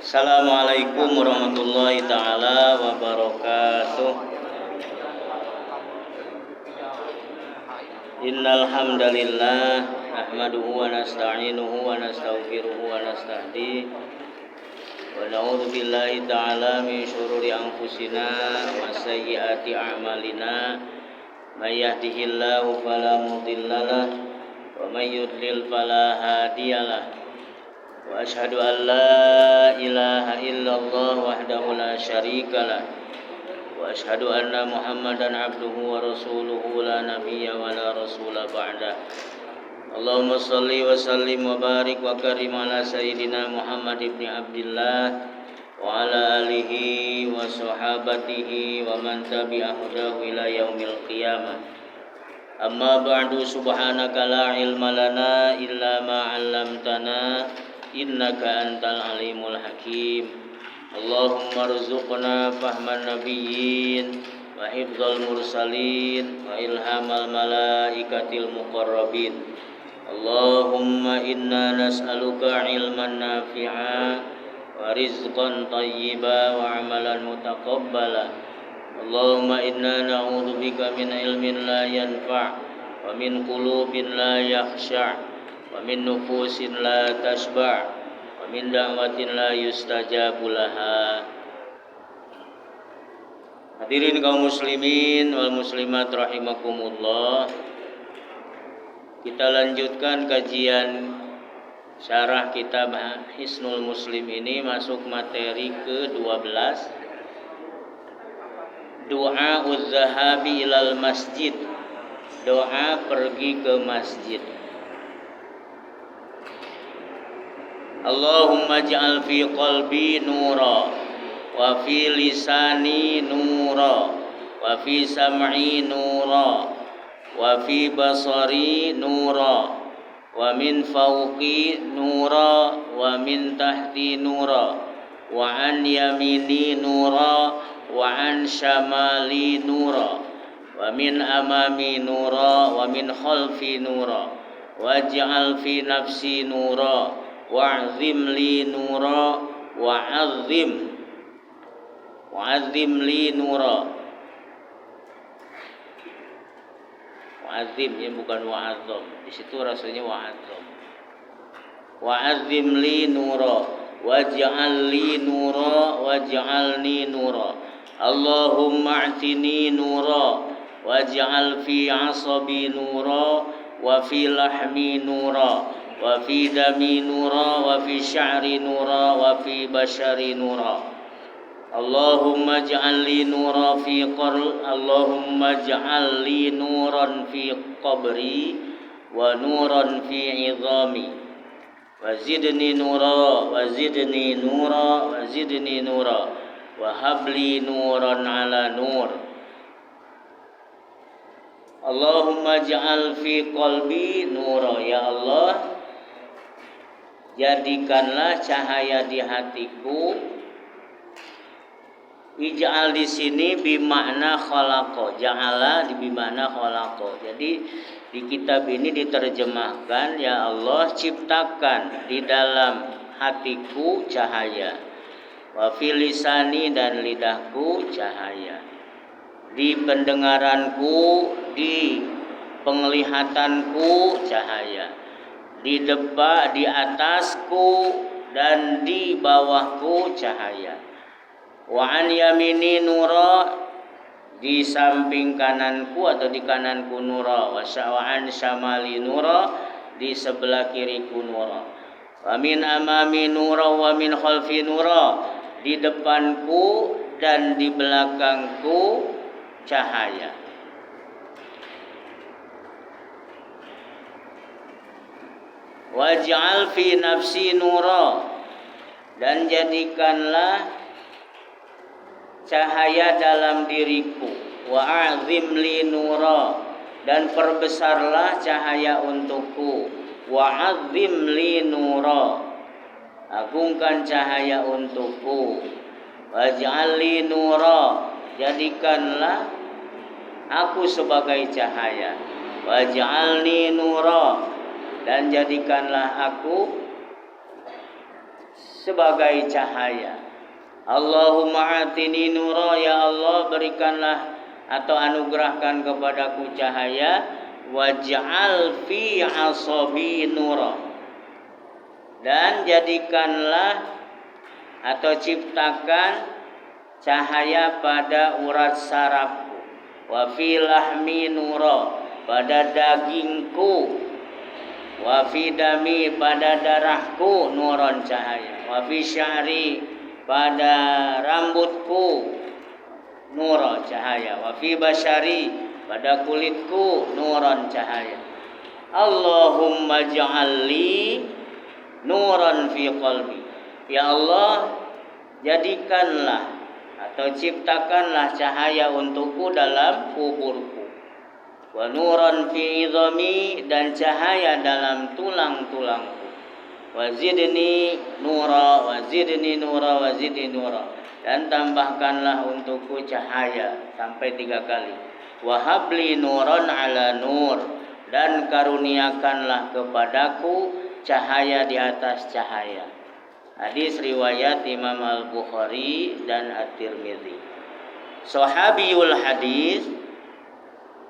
Assalamualaikum warahmatullahi taala wabarakatuh. Innal hamdalillah nahmaduhu wa nasta'inuhu wa nastaghfiruhu wa nastahdihi wa na'udzu billahi ta'ala min syururi anfusina wa sayyiati a'malina. May yahdihillahu fala mudhillalah wa may yudlil fala hadiyalah. Wa asyhadu an la ilaha illallah wahdahu la syarikalah wa asyhadu anna Muhammadan abduhu wa rasuluhu la nabiyya wa la rasula ba'da. Allahumma shalli wa sallim wa barik wa karim ala sayyidina Muhammad ibn Abdillah wa ala alihi wa sahabatihi wa man tabi'ahu ila yaumil qiyamah. Amma ba'du, subhanaka la ilma lana illa ma 'allamtana innaka antal alimul hakim. Allahumma rzuqna fahman nabiyyin wa hifdzal mursalin wa ilhamal malaikatil muqarrabin. Allahumma inna nas'aluka ilman nafi'a wa rizqan thayyiba wa amalan mutaqabbala. Allahumma inna na'udzubika min ilmin la yanfa' wa min qulubin la yakhsha' wa min nufusin la tashba' wa min da'watin la yustajabu laha. Hadirin kaum muslimin wal muslimat rahimakumullah. Kita lanjutkan kajian syarah kitab Hisnul Muslim ini, masuk materi ke-12. Doa uz-zahabi ilal masjid. Doa pergi ke masjid. Allahumma ja'al fi qalbi nura wa fi lisani nura wa fi sam'i nura wa fi basari nura wa min fawqi nura wa min tahti nura wa an yamini nura wa an shamali nura wa min amami nura wa min khalfi nura waj'al fi nafsi nura wa'azim li nura wa'azim li nura. Wa'azim ya, bukan wa'azam. Di situ rasanya wa'azam. Wa'azim li nura waj'al li nura waj'alni nura. Allahumma a'tini nura waj'al fi 'asabi nura wa fi lahmi nura wa fi dami nura wa fi sya'ri nura wa fi bashari nura. Allahumma ja'al li nura fi Allahumma ja'al li nuran fi qabri wa nuran fi 'idhami wa zidni nura wa zidni nura wa zidni nura wa habli nuran ala nur. Allahumma ja'al fi qalbi nura. Ya Allah, jadikanlah cahaya di hatiku. Ij'al di sini bimakna khalaqa. Ja'ala bimakna khalaqa. Jadi di kitab ini diterjemahkan, ya Allah, ciptakan di dalam hatiku cahaya. Wa fil lisani, dan lidahku cahaya. Di pendengaranku, di penglihatanku cahaya. Di depan, di atasku dan di bawahku cahaya. Wa an yamini nura, di samping kananku atau di kananku nura. Wa an syamali nura, di sebelah kiriku nura. Wa min amami nura wa min khalfi nura, di depanku dan di belakangku cahaya. Waj'al fi nafsi nura, dan jadikanlah cahaya dalam diriku. Wa'azim li nura, dan perbesarlah cahaya untukku. Wa'azim li nura, agungkan cahaya untukku. Waj'al li nura, jadikanlah aku sebagai cahaya. Waj'alni nura, dan jadikanlah aku sebagai cahaya. Allahumma atini nura, ya Allah berikanlah atau anugerahkan kepadaku cahaya. Waj'al fi asabi nura, dan jadikanlah atau ciptakan cahaya pada urat sarafku. Wa fi lahmi nura, pada dagingku. Wa fi dami, pada darahku nuron cahaya. Wa fi sya'ri, pada rambutku nuron cahaya. Wa fi basyari, pada kulitku nuron cahaya. Allahumma ja'alli nuran fi qalbi, ya Allah jadikanlah atau ciptakanlah cahaya untukku dalam kuburku. Wa nuran fi idhami, dan cahaya dalam tulang-tulangku. Wa zidni nura, wa zidni nura, wa zidni nura, dan tambahkanlah untukku cahaya sampai 3 kali. Wa habli nuran ala nur, dan karuniakanlah kepadaku cahaya di atas cahaya. Hadis riwayat Imam Al-Bukhari dan At-Tirmidzi. Sahabiyul hadis,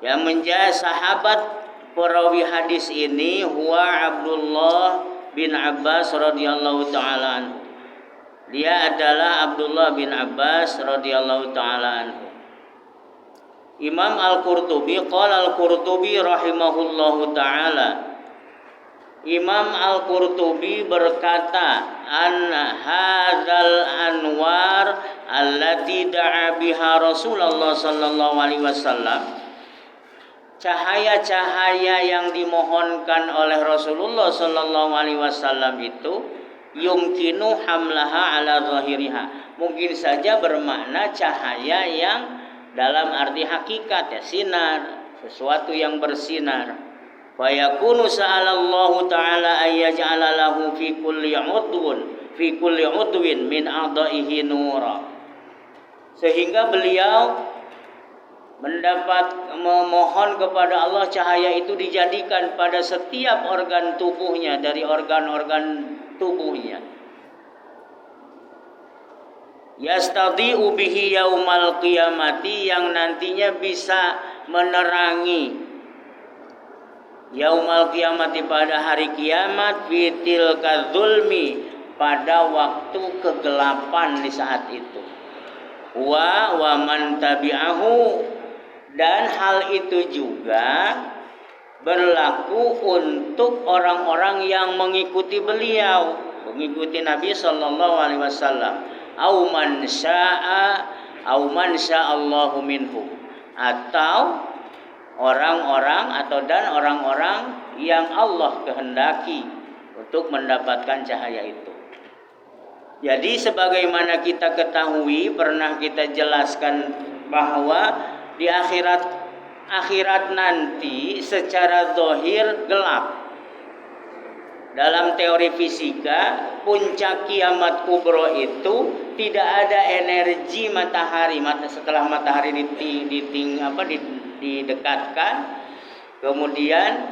yang menjadi sahabat perawi hadis ini, huwa Abdullah bin Abbas radhiyallahu taala anhu. Dia adalah Abdullah bin Abbas radhiyallahu taala anhu. Imam Al-Qurtubi, qala Al-Qurtubi rahimahullahu taala, Imam Al-Qurtubi berkata, anna hadzal anwar allati da'a biha Rasulullah sallallahu alaihi wasallam, cahaya-cahaya yang dimohonkan oleh Rasulullah sallallahu alaihi wasallam itu, yumkinu hamlaha ala zahiriha, mungkin saja bermakna cahaya yang dalam arti hakikat, ya, sinar, sesuatu yang bersinar. Fa yakunu sa'alallahu ta'ala ayyaj'ala lahu fi kulli udwin min a'dha'ihi nura, sehingga beliau memohon kepada Allah cahaya itu dijadikan pada setiap organ tubuhnya dari organ-organ tubuhnya. Yastadi'u bihi yaumal qiyamati, yang nantinya bisa menerangi yaumal qiyamati, pada hari kiamat, fitil kadzulmi, pada waktu kegelapan di saat itu. Wa man tabi'ahu, dan hal itu juga berlaku untuk orang-orang yang mengikuti beliau, mengikuti Nabi sallallahu alaihi wasallam. Au man sya'allahu minhum, atau orang-orang yang Allah kehendaki untuk mendapatkan cahaya itu. Jadi sebagaimana kita ketahui, pernah kita jelaskan bahwa di akhirat nanti secara zahir gelap. Dalam teori fisika, puncak kiamat kubro itu tidak ada energi matahari. Setelah matahari didekatkan, kemudian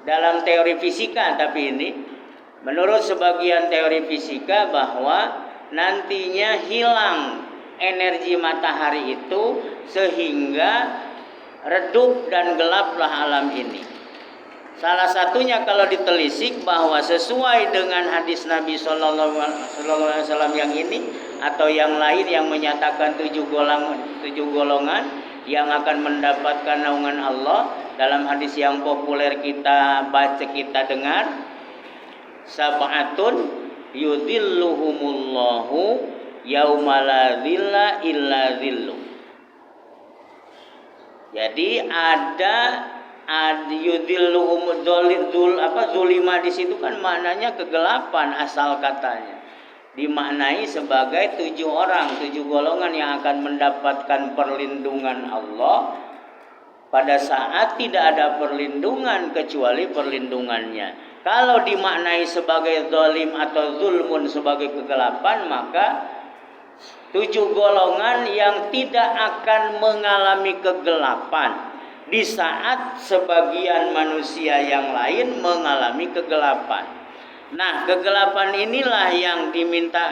dalam teori fisika, tapi ini menurut sebagian teori fisika bahwa nantinya hilang energi matahari itu sehingga redup dan gelaplah alam ini. Salah satunya kalau ditelisik bahwa sesuai dengan hadis Nabi Sallallahu Alaihi Wasallam yang ini atau yang lain yang menyatakan 7 golongan yang akan mendapatkan naungan Allah, dalam hadis yang populer kita baca, kita dengar, sab'atun yudhilluhumullahu yauma la dhilla illa dhillu. Jadi ada yudhilluhum zulima di situ kan maknanya kegelapan, asal katanya dimaknai sebagai 7 golongan yang akan mendapatkan perlindungan Allah pada saat tidak ada perlindungan kecuali perlindungannya. Kalau dimaknai sebagai zalim atau zulmun sebagai kegelapan, maka 7 golongan yang tidak akan mengalami kegelapan di saat sebagian manusia yang lain mengalami kegelapan. Nah, kegelapan inilah yang diminta,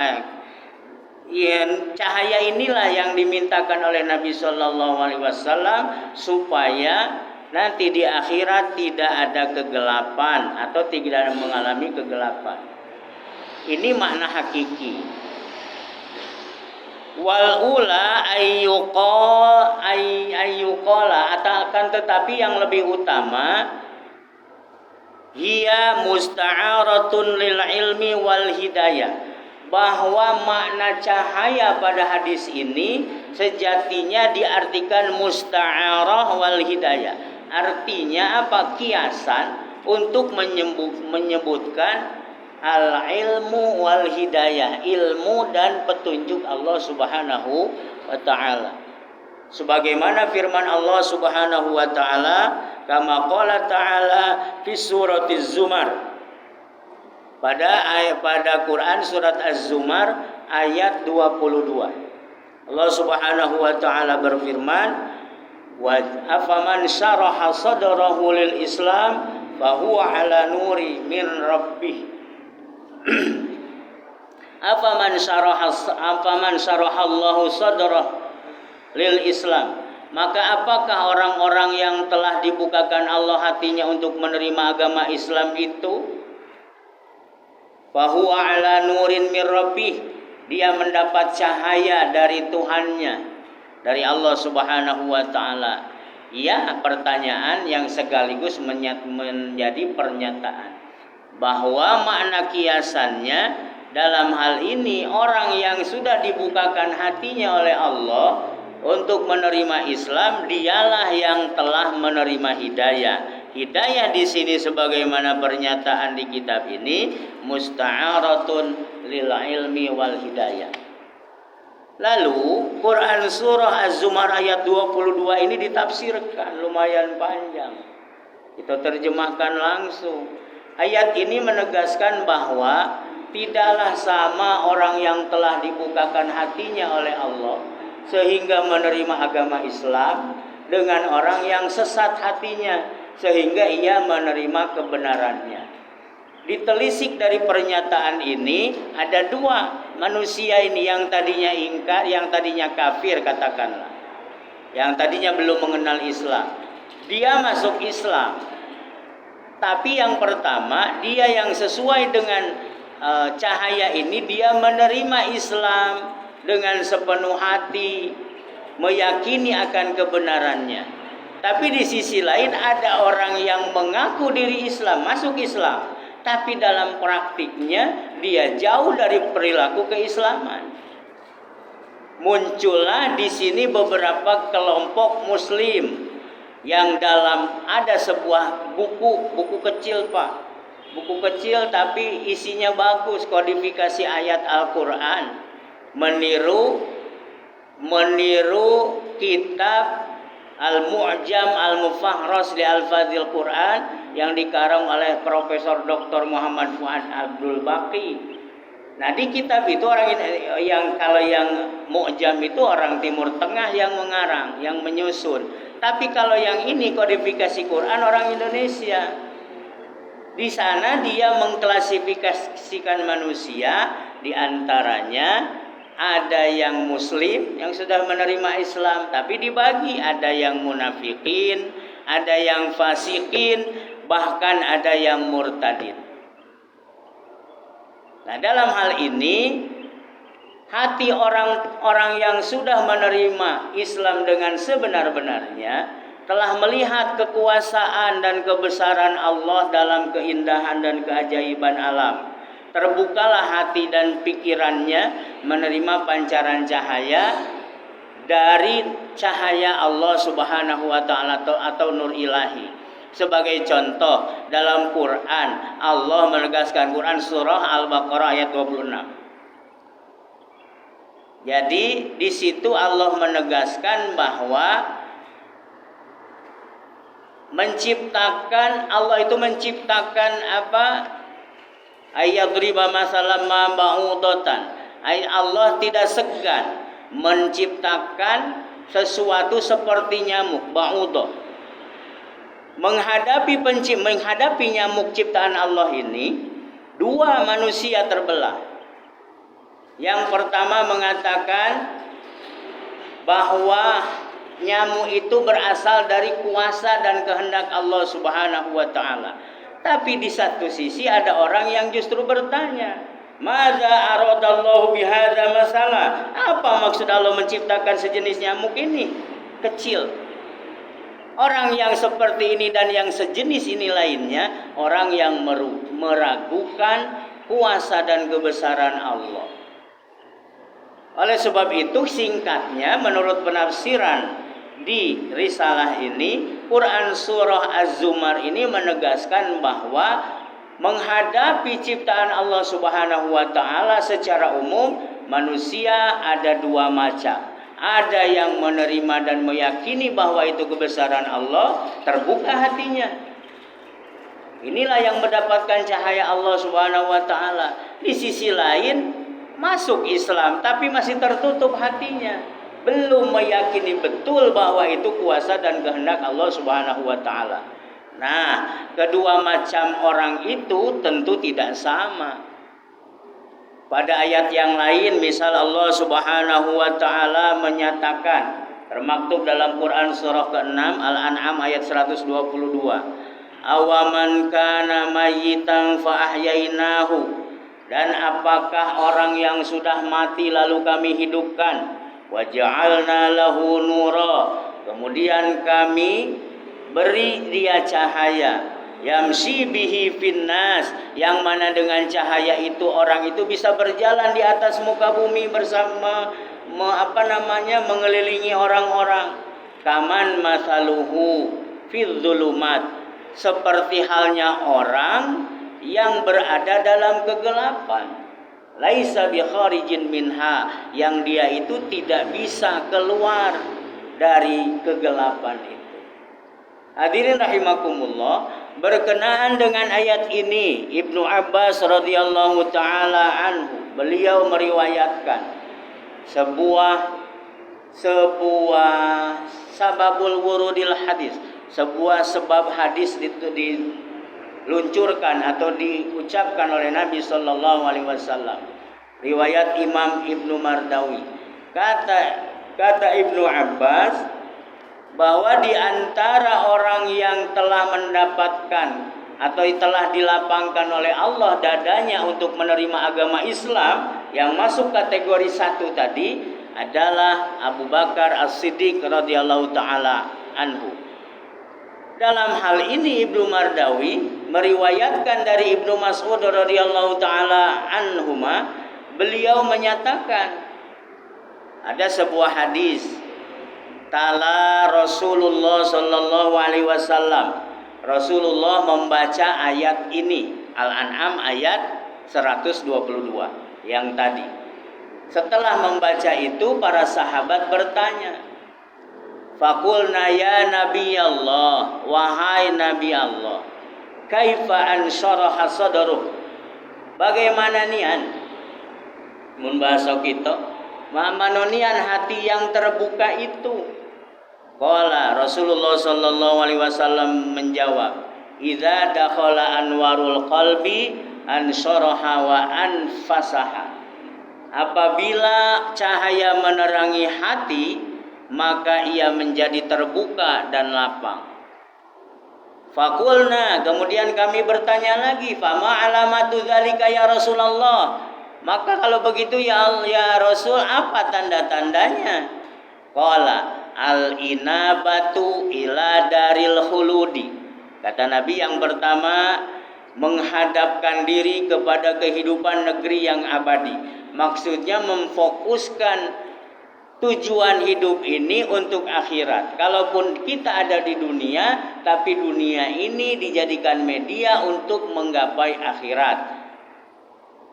cahaya inilah yang dimintakan oleh Nabi Shallallahu Alaihi Wasallam supaya nanti di akhirat tidak ada kegelapan atau tidak mengalami kegelapan. Ini makna hakiki. Wal ula ayyuqala akan tetapi yang lebih utama hiya musta'aratun lil ilmi wal hidayah, bahwa makna cahaya pada hadis ini sejatinya diartikan musta'arah wal hidayah. Artinya apa? Kiasan untuk menyebutkan al-ilmu wal hidayah, ilmu dan petunjuk Allah Subhanahu wa taala. Sebagaimana firman Allah Subhanahu wa taala, kama qala ta'ala fi suratiz Zumar. Pada Quran surat Az-Zumar ayat 22. Allah Subhanahu wa taala berfirman, wa afaman syaraha sadrahu lil Islam fa huwa ala nuri min rabbih. Afaman syaraha Allahu sadrah lil Islam, maka apakah orang-orang yang telah dibukakan Allah hatinya untuk menerima agama Islam itu, fahuwa ala nurin mir rabbih, dia mendapat cahaya dari Tuhannya, dari Allah Subhanahu wa taala. Ya, pertanyaan yang sekaligus menjadi pernyataan bahwa makna kiasannya dalam hal ini orang yang sudah dibukakan hatinya oleh Allah untuk menerima Islam, dialah yang telah menerima hidayah. Hidayah di sini sebagaimana pernyataan di kitab ini musta'aratun lil ilmi wal hidayah. Lalu Quran surah Az-Zumar ayat 22 ini ditafsirkan lumayan panjang. Kita terjemahkan langsung. Ayat ini menegaskan bahwa tidaklah sama orang yang telah dibukakan hatinya oleh Allah sehingga menerima agama Islam dengan orang yang sesat hatinya sehingga ia menerima kebenarannya. Ditelisik dari pernyataan ini ada dua manusia ini, yang tadinya ingkar, yang tadinya kafir katakanlah, yang tadinya belum mengenal Islam. Dia masuk Islam. Tapi yang pertama, dia yang sesuai dengan cahaya ini, dia menerima Islam dengan sepenuh hati, meyakini akan kebenarannya. Tapi di sisi lain ada orang yang mengaku diri Islam, masuk Islam, tapi dalam praktiknya dia jauh dari perilaku keislaman. Muncullah di sini beberapa kelompok Muslim yang dalam ada sebuah buku kecil Pak, buku kecil tapi isinya bagus, kodifikasi ayat Al-Quran, meniru kitab Al-Mu'jam Al-Mufahras li Al-Fadhil Quran yang dikarang oleh Profesor Dr. Muhammad Fuad Abdul Baqi. Nah, di kitab itu orang yang kalau yang Mu'jam itu orang Timur Tengah yang mengarang, yang menyusun. Tapi kalau yang ini kodifikasi Quran orang Indonesia. Di sana dia mengklasifikasikan manusia, di antaranya ada yang muslim yang sudah menerima Islam tapi dibagi, ada yang munafikin, ada yang fasikin, bahkan ada yang murtadin. Nah, dalam hal ini hati orang-orang yang sudah menerima Islam dengan sebenar-benarnya telah melihat kekuasaan dan kebesaran Allah dalam keindahan dan keajaiban alam. Terbukalah hati dan pikirannya menerima pancaran cahaya dari cahaya Allah Subhanahu wa taala atau nur ilahi. Sebagai contoh, dalam Quran Allah menegaskan, Quran surah Al-Baqarah ayat 26. Jadi di situ Allah menegaskan bahwa Allah itu menciptakan apa? Ayadriba masalam ma ba'udatan. Allah tidak segan menciptakan sesuatu seperti nyamuk, ba'udah. Menghadapi nyamuk ciptaan Allah ini, Dua manusia terbelah. Yang pertama mengatakan bahwa nyamuk itu berasal dari kuasa dan kehendak Allah Subhanahu wa taala. Tapi di satu sisi ada orang yang justru bertanya, "Madza aradallahu bihadza masalah?" Apa maksud Allah menciptakan sejenis nyamuk ini? Kecil. Orang yang seperti ini dan yang sejenis ini lainnya, orang yang meragukan kuasa dan kebesaran Allah. Oleh sebab itu singkatnya menurut penafsiran di risalah ini, Quran surah Az-Zumar ini menegaskan bahwa menghadapi ciptaan Allah Subhanahu wa taala secara umum, manusia ada dua macam. Ada yang menerima dan meyakini bahwa itu kebesaran Allah, terbuka hatinya. Inilah yang mendapatkan cahaya Allah Subhanahu wa taala. Di sisi lain masuk Islam tapi masih tertutup hatinya, belum meyakini betul bahwa itu kuasa dan kehendak Allah Subhanahu wa taala. Nah, kedua macam orang itu tentu tidak sama. Pada ayat yang lain, misal Allah Subhanahu wa taala menyatakan, termaktub dalam Quran surah ke-6 Al-An'am ayat 122. Awaman kana mayyitan fa ahyainahu. Dan apakah orang yang sudah mati lalu kami hidupkan? Wa ja'alna lahu nura. Kemudian kami beri dia cahaya. Yamsi bihi finnas, yang mana dengan cahaya itu orang itu bisa berjalan di atas muka bumi bersama mengelilingi orang-orang. Kaman masaluhu fil zulumat, seperti halnya orang yang berada dalam kegelapan. Laisa bi kharijin minha, yang dia itu tidak bisa keluar dari kegelapan itu. Hadirin rahimakumullah, berkenaan dengan ayat ini Ibnu Abbas radhiyallahu taala anhu, beliau meriwayatkan sebuah sababul wurudil hadis, sebuah sebab hadis diluncurkan atau diucapkan oleh Nabi sallallahu alaihi wasallam. Riwayat Imam Ibnu Mardawi. Kata Ibnu Abbas bahwa di antara orang yang telah mendapatkan atau telah dilapangkan oleh Allah dadanya untuk menerima agama Islam, yang masuk kategori 1 tadi adalah Abu Bakar As-Siddiq radhiyallahu taala anhu. Dalam hal ini Ibnu Mardawi meriwayatkan dari Ibnu Mas'ud radhiyallahu taala anhuma, beliau menyatakan ada sebuah hadis, tala Rasulullah sallallahu alaihi wasallam. Rasulullah membaca ayat ini, Al-An'am ayat 122 yang tadi. Setelah membaca itu para sahabat bertanya, faqulna ya Nabi Allah, wahai Nabi Allah, kaifa ansyaraha sadruh, bagaimana nian mun bahasa kita, manonian hati yang terbuka itu. Qala Rasulullah sallallahu alaihi wasallam menjawab, idza dakhala anwarul qalbi ansyaraha wa anfasaha. Apabila cahaya menerangi hati, maka ia menjadi terbuka dan lapang. Fakulna, kemudian kami bertanya lagi, fama alamatu dzalika ya Rasulullah. Maka kalau begitu ya Rasul, apa tanda-tandanya? Qala al-inabatu ila daril khuludi. Kata Nabi, yang pertama menghadapkan diri kepada kehidupan negeri yang abadi. Maksudnya memfokuskan tujuan hidup ini untuk akhirat. Kalaupun kita ada di dunia, tapi dunia ini dijadikan media untuk menggapai akhirat.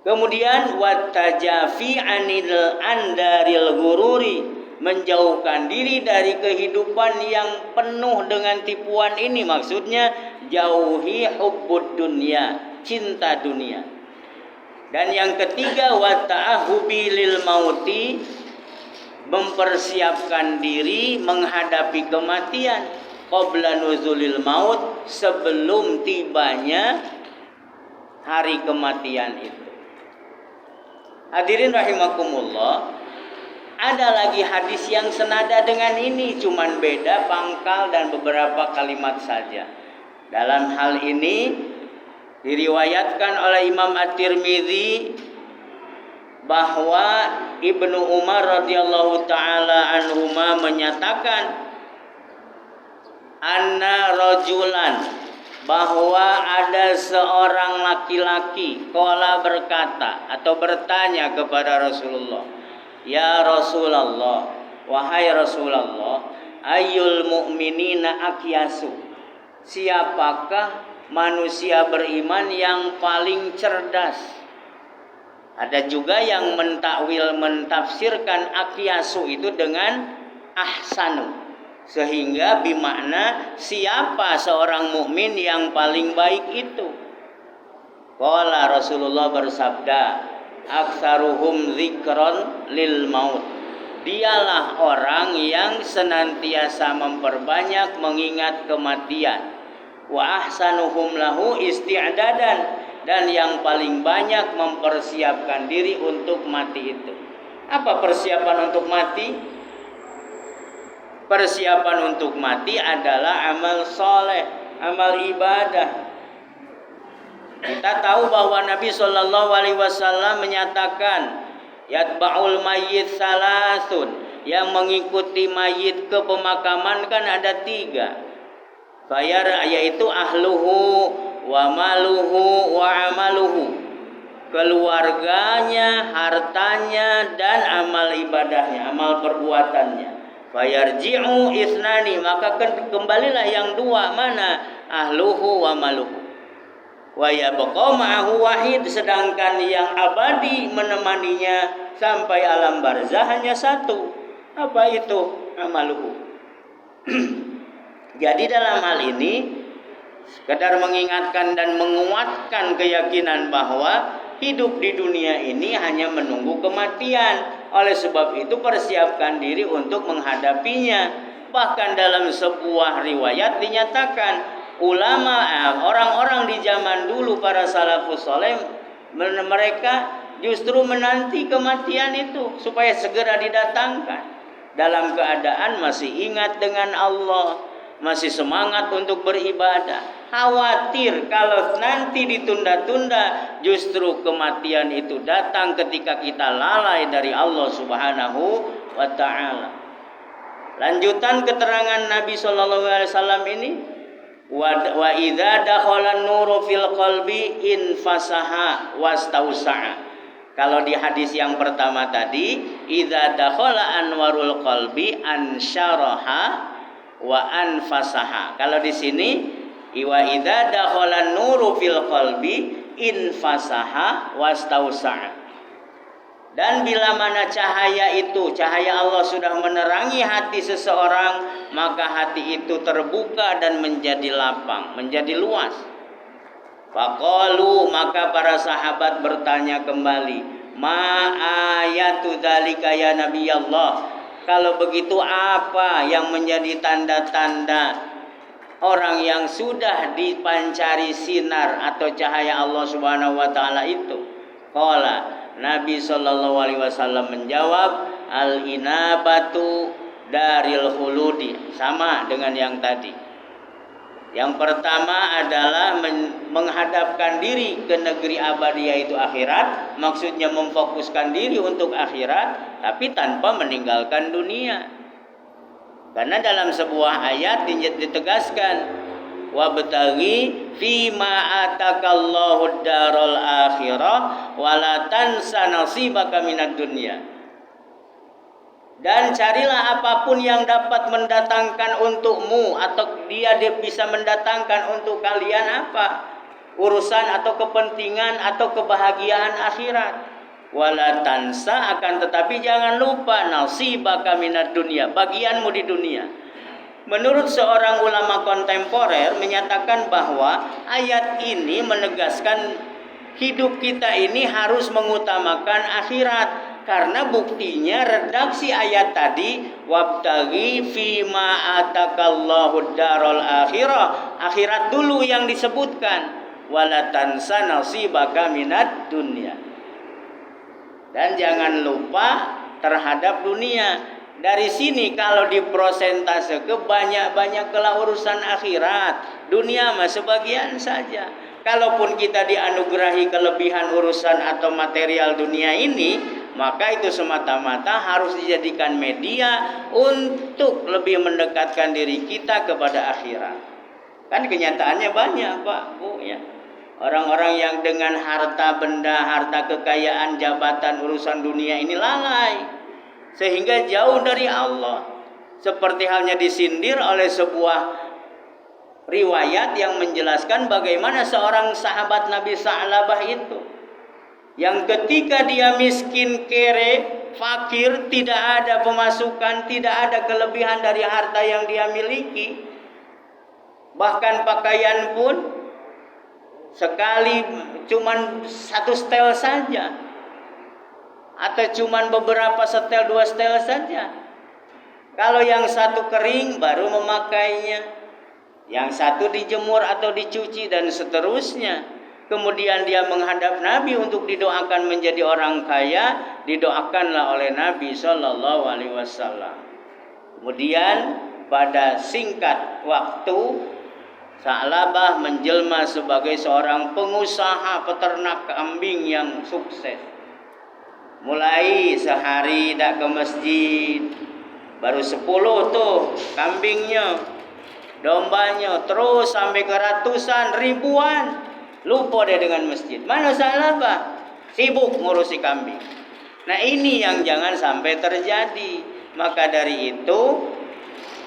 Kemudian watajafi anil andaril gururi, menjauhkan diri dari kehidupan yang penuh dengan tipuan ini. Maksudnya jauhi hubbud dunia, cinta dunia. Dan yang ketiga wata'ahubi lil mauti, mempersiapkan diri menghadapi kematian. Qabla nuzulil maut, sebelum tibanya hari kematian itu. Hadirin rahimakumullah, ada lagi hadis yang senada dengan ini, cuman beda pangkal dan beberapa kalimat saja. Dalam hal ini diriwayatkan oleh Imam At-Tirmidzi bahwa Ibnu Umar radhiyallahu taala anhuma menyatakan anna rajulan, bahwa ada seorang laki-laki qala berkata atau bertanya kepada Rasulullah, ya Rasulullah, wahai Rasulullah, ayyul mu'minina aqyasu, siapakah manusia beriman yang paling cerdas? Ada juga yang mentafsirkan aqyasu itu dengan ahsanu, sehingga bimakna siapa seorang mukmin yang paling baik itu. Qala Rasulullah bersabda, aktsaruhum dzikron lil maut, dialah orang yang senantiasa memperbanyak mengingat kematian. Wa ahsanuhum lahu isti'dadan, dan yang paling banyak mempersiapkan diri untuk mati itu. Apa persiapan untuk mati? Persiapan untuk mati adalah amal soleh, amal ibadah. Kita tahu bahwa Nabi Shallallahu Alaihi Wasallam menyatakan, yatba'ul mayyit salasun, yang mengikuti mayit ke pemakaman kan ada 3. Yaitu ahluhu wa maluhu wa amaluhu, keluarganya, hartanya, dan amal ibadahnya, amal perbuatannya. Fayarji'u isnani, maka kembalilah yang 2, mana? Ahluhu wa maluhu. Wa yabqa ma'ahu wahid, sedangkan yang abadi menemaninya sampai alam barzah hanya 1. Apa itu? Amaluhu. Jadi dalam hal ini sekedar mengingatkan dan menguatkan keyakinan bahwa hidup di dunia ini hanya menunggu kematian. Oleh sebab itu persiapkan diri untuk menghadapinya. Bahkan dalam sebuah riwayat dinyatakan ulama, orang-orang di zaman dulu, para salafus saleh, mereka justru menanti kematian itu supaya segera didatangkan, dalam keadaan masih ingat dengan Allah, masih semangat untuk beribadah. Khawatir kalau nanti ditunda-tunda, justru kematian itu datang ketika kita lalai dari Allah Subhanahu wa ta'ala. Lanjutan keterangan Nabi SAW ini, wa idza dakhala nuru fil qalbi infasaha wastausa'a. Kalau di hadis yang pertama tadi, idza dakhala anwarul qalbi ansyaraha wa anfasaha. Kalau di sini wa idza dakhala nuru fil qalbi infasaha wastausa'a. Dan bila mana cahaya itu, cahaya Allah sudah menerangi hati seseorang, maka hati itu terbuka dan menjadi lapang, menjadi luas. Faqalu, maka para sahabat bertanya kembali, ma ayatu dzalika ya Nabi Allah. Kalau begitu apa yang menjadi tanda-tanda orang yang sudah dipancari sinar atau cahaya Allah Subhanahu wa taala itu? Qala, Nabi Shallallahu Alaihi Wasallam menjawab, al-inabatu daril khuludi, sama dengan yang tadi. Yang pertama adalah menghadapkan diri ke negeri abadi, yaitu akhirat. Maksudnya memfokuskan diri untuk akhirat, tapi tanpa meninggalkan dunia. Karena dalam sebuah ayat ditegaskan, wabtaghi fima atakallahu darul akhirah wala tansa nasibaka minad dunya. Dan carilah apapun yang dapat mendatangkan untukmu, atau dia bisa mendatangkan untuk kalian apa? Urusan atau kepentingan atau kebahagiaan akhirat. Wala tansa, akan tetapi jangan lupa nasibaka minad dunya, bagianmu di dunia. Menurut seorang ulama kontemporer menyatakan bahwa ayat ini menegaskan hidup kita ini harus mengutamakan akhirat. Karena buktinya redaksi ayat tadi, wabtaghi fima atakallahu darul akhirah, akhirat dulu yang disebutkan. wala tansa nasibaka minad dunya. Dan jangan lupa terhadap dunia. Dari sini kalau diprosentase ke banyak kelah urusan akhirat. Dunia mah sebagian saja. Kalaupun kita dianugerahi kelebihan urusan atau material dunia ini, maka itu semata-mata harus dijadikan media untuk lebih mendekatkan diri kita kepada akhirat. Kan kenyataannya banyak Pak, Bu ya. Orang-orang yang dengan harta benda, harta kekayaan, jabatan, urusan dunia ini lalai, sehingga jauh dari Allah. Seperti halnya disindir oleh sebuah riwayat yang menjelaskan bagaimana seorang sahabat Nabi Sa'labah itu, yang ketika dia miskin, kere, fakir, tidak ada pemasukan, tidak ada kelebihan dari harta yang dia miliki, bahkan pakaian pun sekali cuman 1 setel saja, atau cuman beberapa setel, 2 setel saja. Kalau yang satu kering baru memakainya, yang satu dijemur atau dicuci dan seterusnya. Kemudian dia menghadap Nabi untuk didoakan menjadi orang kaya, didoakanlah oleh Nabi Shallallahu Alaihi Wasallam. Kemudian pada singkat waktu, Sa'labah menjelma sebagai seorang pengusaha peternak kambing yang sukses. Mulai sehari dak ke masjid, baru 10 tuh kambingnya, dombanya, terus sampai ke ratusan, ribuan. Lupa dia dengan masjid. Mana Sa'labah? Sibuk ngurusi kambing. Nah ini yang jangan sampai terjadi. Maka dari itu,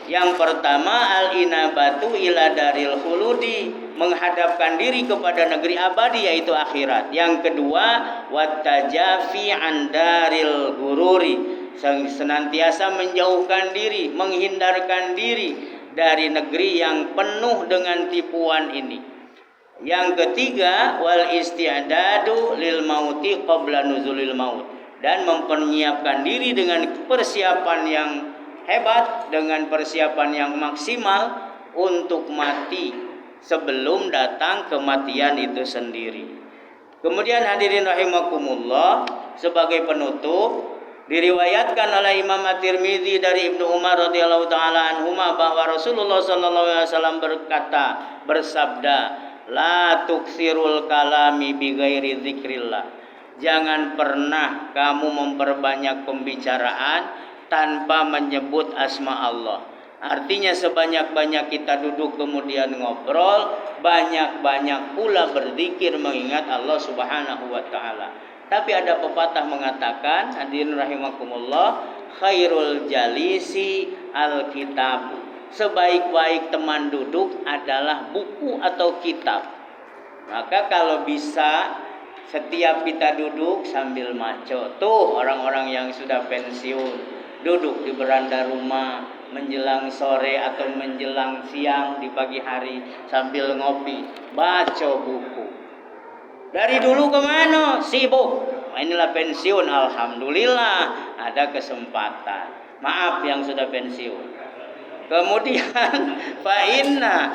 yang pertama al-inabatu ila daril khuludi, menghadapkan diri kepada negeri abadi yaitu akhirat. Yang kedua wattajafi an daril gururi, senantiasa menjauhkan diri, menghindarkan diri dari negeri yang penuh dengan tipuan ini. Yang ketiga wal isti'dadu lil mauti qabla nuzulil maut, dan mempersiapkan diri dengan persiapan yang hebat, dengan persiapan yang maksimal untuk mati sebelum datang kematian itu sendiri. Kemudian hadirin rahimakumullah, sebagai penutup, diriwayatkan oleh Imam At-Tirmidzi dari Ibnu Umar radhiyallahu taala anhuma bahwa Rasulullah sallallahu alaihi wasallam bersabda, la tuksirul kalami bighairi dzikrillah. Jangan pernah kamu memperbanyak pembicaraan tanpa menyebut asma Allah. Artinya sebanyak-banyak kita duduk kemudian ngobrol, banyak-banyak pula berzikir mengingat Allah Subhanahu wa taala. Tapi ada pepatah mengatakan, hadirin rahimakumullah, khairul jalisi al-kitab. Sebaik-baik teman duduk adalah buku atau kitab. Maka kalau bisa setiap kita duduk sambil maco. Tuh orang-orang yang sudah pensiun, duduk di beranda rumah menjelang sore atau menjelang siang di pagi hari sambil ngopi, baca buku. Dari dulu kemana? Sibuk. Inilah pensiun, alhamdulillah ada kesempatan. Maaf yang sudah pensiun. Kemudian fa inna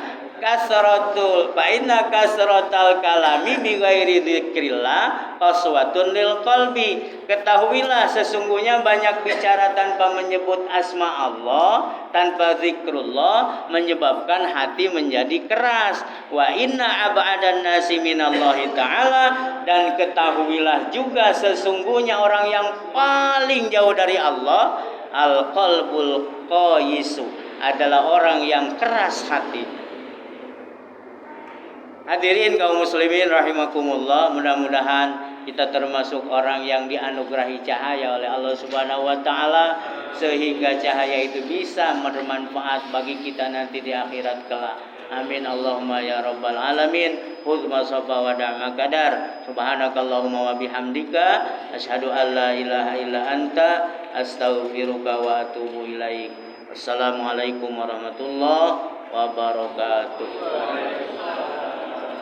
kasratal kalami bi ghairi dzikrillah qaswatun lil qalbi. Ketahuilah sesungguhnya banyak bicara tanpa menyebut asma Allah, tanpa zikrullah, menyebabkan hati menjadi keras. Wa inna ab'adan nasi minallahi ta'ala, dan ketahuilah juga sesungguhnya orang yang paling jauh dari Allah, al-qalbul qayisu, adalah orang yang keras hati. Hadirin kaum muslimin rahimakumullah, mudah-mudahan kita termasuk orang yang dianugerahi cahaya oleh Allah Subhanahu wa taala, sehingga cahaya itu bisa bermanfaat bagi kita nanti di akhirat kelak. Amin Allahumma ya rabbal alamin. Hudma safa wa da'ma qadar. Subhanakallahumma wa bihamdika asyhadu an la ilaha illa anta astaghfiruka wa atubu ilaik. Assalamualaikum warahmatullahi wabarakatuh.